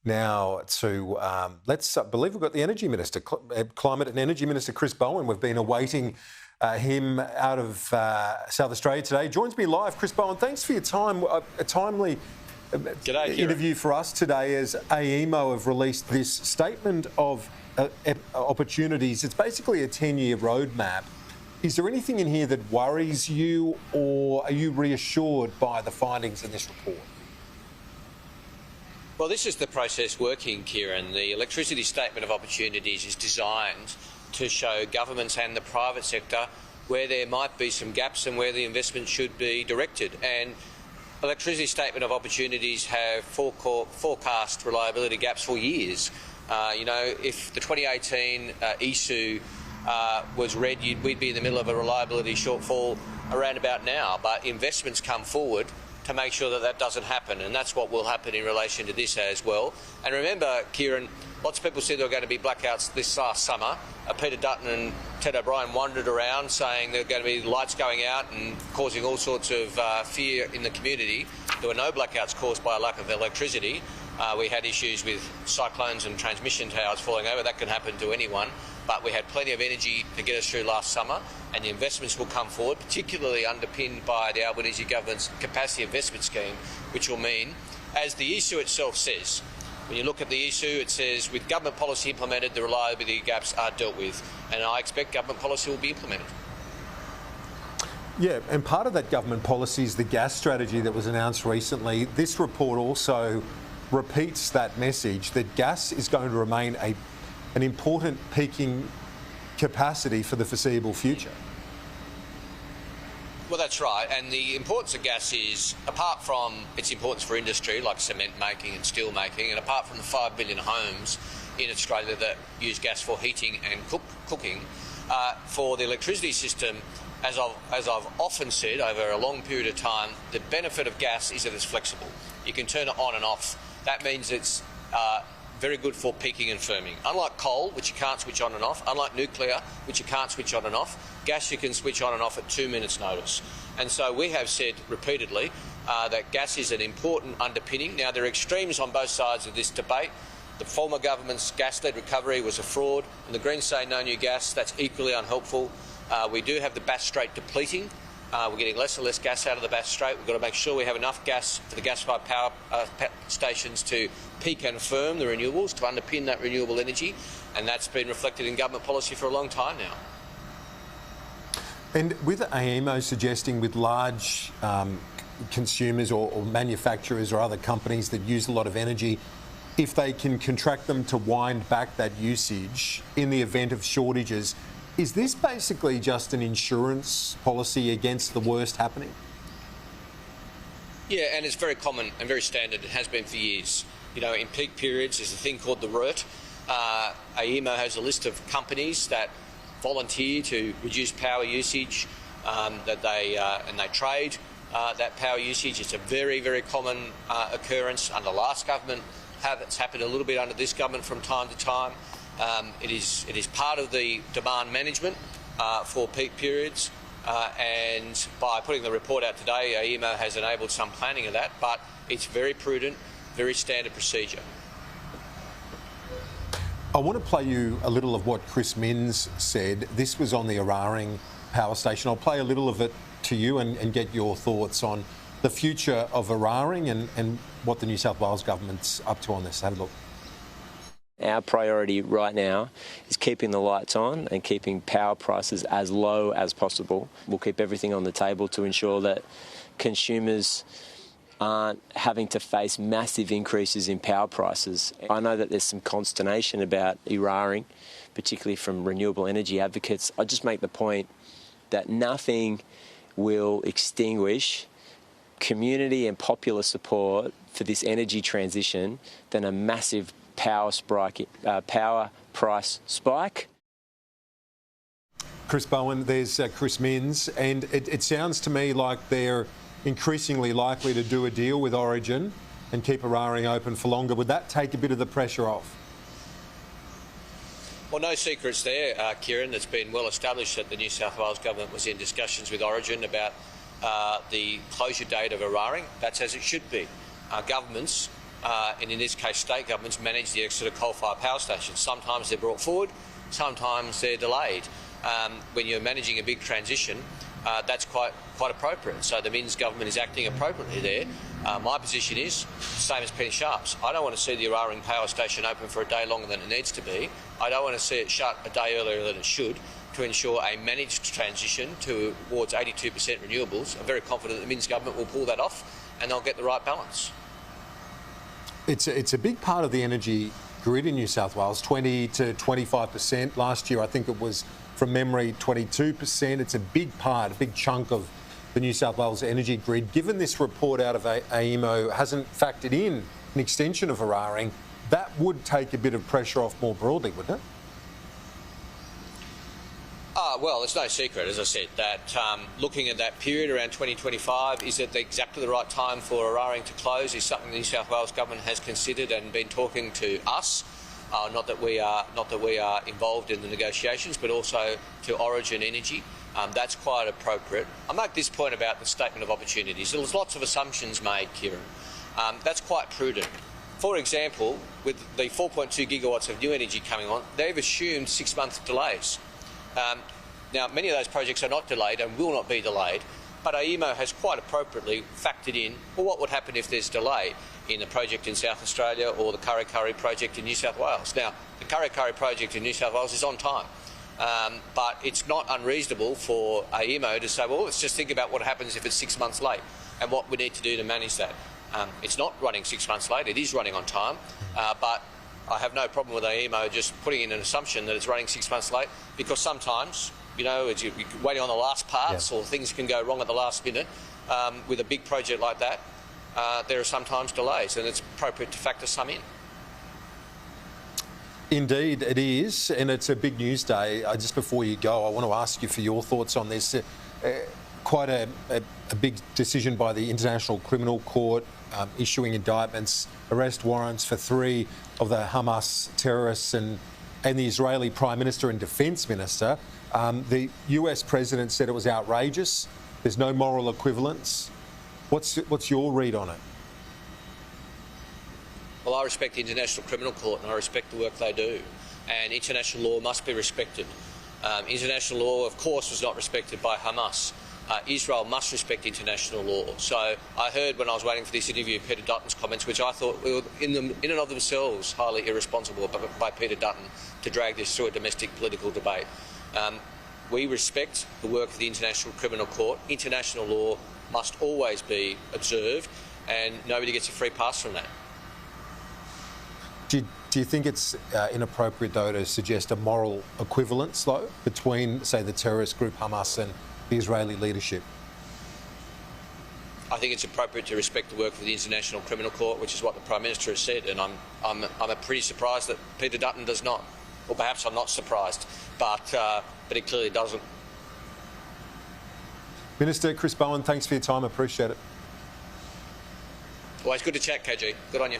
Now to, let's believe we've got the Energy Minister, Climate and Energy Minister Chris Bowen. We've been awaiting him out of South Australia today. Joins me live. Chris Bowen, thanks for your time. A timely interview for us today as AEMO have released this statement of opportunities. It's basically a 10-year roadmap. Is there anything in here that worries you, or are you reassured by the findings in this report? Well, this is the process working, Kieran. The electricity statement of opportunities is designed to show governments and the private sector where there might be some gaps and where the investment should be directed. And electricity statement of opportunities have forecast reliability gaps for years. If the 2018 ESU was read, we'd be in the middle of a reliability shortfall around about now. But investments come forward to make sure that that doesn't happen, and that's what will happen in relation to this as well. And remember, Kieran, lots of people said there were going to be blackouts this last summer. Peter Dutton and Ted O'Brien wandered around saying there were going to be lights going out and causing all sorts of fear in the community. There were no blackouts caused by a lack of electricity. We had issues with cyclones and transmission towers falling over. That can happen to anyone. But we had plenty of energy to get us through last summer, and the investments will come forward, particularly underpinned by the Albanese government's capacity investment scheme, which will mean, as the ESU itself says, when you look at the ESU, it says, with government policy implemented, the reliability gaps are dealt with, and I expect government policy will be implemented. Yeah, and part of that government policy is the gas strategy that was announced recently. This report also repeats that message that gas is going to remain an important peaking capacity for the foreseeable future. Well, that's right, and the importance of gas is, apart from its importance for industry like cement making and steel making, and apart from the 5 million homes in Australia that use gas for heating and cooking, for the electricity system, as I've often said over a long period of time, the benefit of gas is that it's flexible. You can turn it on and off. That means it's very good for peaking and firming. Unlike coal, which you can't switch on and off, unlike nuclear, which you can't switch on and off, gas you can switch on and off at 2 minutes' notice. And so we have said repeatedly that gas is an important underpinning. Now, there are extremes on both sides of this debate. The former government's gas-led recovery was a fraud, and the Greens say no new gas. That's equally unhelpful. We do have the Bass Strait depleting. We're getting less and less gas out of the Bass Strait. We've got to make sure we have enough gas for the gas-fired power stations to peak and firm the renewables, to underpin that renewable energy, and that's been reflected in government policy for a long time now. And with AEMO suggesting with large consumers or manufacturers or other companies that use a lot of energy, if they can contract them to wind back that usage in the event of shortages, is this basically just an insurance policy against the worst happening? Yeah, and it's very common and very standard. It has been for years. You know, in peak periods, there's a thing called the RERT. AEMO has a list of companies that volunteer to reduce power usage, and they trade that power usage. It's a very, very common occurrence. Under the last government, it's happened a little bit under this government from time to time. It is part of the demand management for peak periods, and by putting the report out today, AEMO has enabled some planning of that, but it's very prudent, very standard procedure. I want to play you a little of what Chris Minns said. This was on the Eraring power station. I'll play a little of it to you and get your thoughts on the future of Eraring and what the New South Wales government's up to on this. Have a look. Our priority right now is keeping the lights on and keeping power prices as low as possible. We'll keep everything on the table to ensure that consumers aren't having to face massive increases in power prices. I know that there's some consternation about Eraring, particularly from renewable energy advocates. I just make the point that nothing will extinguish community and popular support for this energy transition than a massive power price spike. Chris Bowen, there's Chris Minns, and it sounds to me like they're increasingly likely to do a deal with Origin and keep Eraring open for longer. Would that take a bit of the pressure off? Well, no secrets there, Kieran. It's been well established that the New South Wales government was in discussions with Origin about the closure date of Eraring. That's as it should be. Governments and in this case state governments, manage the exit of coal-fired power stations. Sometimes they're brought forward, sometimes they're delayed. When you're managing a big transition, that's quite appropriate. So the Minns government is acting appropriately there. My position is the same as Penny Sharp's. I don't want to see the Eraring power station open for a day longer than it needs to be. I don't want to see it shut a day earlier than it should to ensure a managed transition towards 82% renewables. I'm very confident the Minns government will pull that off and they'll get the right balance. It's a big part of the energy grid in New South Wales, 20 to 25%. Last year, I think it was, from memory, 22%. It's a big part, a big chunk of the New South Wales energy grid. Given this report out of AEMO hasn't factored in an extension of Eraring, that would take a bit of pressure off more broadly, wouldn't it? Well, it's no secret, as I said, that looking at that period around 2025, is it exactly the right time for Eraring to close is something the New South Wales government has considered and been talking to us. Not that we are involved in the negotiations, but also to Origin Energy. That's quite appropriate. I make this point about the statement of opportunities. There's lots of assumptions made, Kieran. That's quite prudent. For example, with the 4.2 gigawatts of new energy coming on, they've assumed 6-month delays. Now, many of those projects are not delayed and will not be delayed, but AEMO has quite appropriately factored in, well, what would happen if there's delay in the project in South Australia or the Kurri Kurri project in New South Wales. Now, the Kurri Kurri project in New South Wales is on time, but it's not unreasonable for AEMO to say, well, let's just think about what happens if it's 6 months late and what we need to do to manage that. It's not running 6 months late, it is running on time, but I have no problem with AEMO just putting in an assumption that it's running 6 months late, because sometimes, you know, as you're waiting on the last parts, or things can go wrong at the last minute. With a big project like that, there are sometimes delays, and it's appropriate to factor some in. Indeed, it is, and it's a big news day. Just before you go, I want to ask you for your thoughts on this. Quite a big decision by the International Criminal Court, issuing indictments, arrest warrants for 3 of the Hamas terrorists and the Israeli Prime Minister and Defence Minister. The US President said it was outrageous. There's no moral equivalence. What's your read on it? Well, I respect the International Criminal Court and I respect the work they do. And international law must be respected. International law, of course, was not respected by Hamas. Israel must respect international law. So I heard when I was waiting for this interview Peter Dutton's comments, which I thought were in and of themselves highly irresponsible by Peter Dutton to drag this through a domestic political debate. We respect the work of the International Criminal Court. International law must always be observed and nobody gets a free pass from that. Do you think it's inappropriate, though, to suggest a moral equivalence, though, between, say, the terrorist group Hamas and the Israeli leadership? I think it's appropriate to respect the work of the International Criminal Court, which is what the Prime Minister has said, and I'm pretty surprised that Peter Dutton does not. Or perhaps I'm not surprised, but he clearly doesn't. Minister Chris Bowen, thanks for your time. I appreciate it. Always good to chat, KG. Good on you.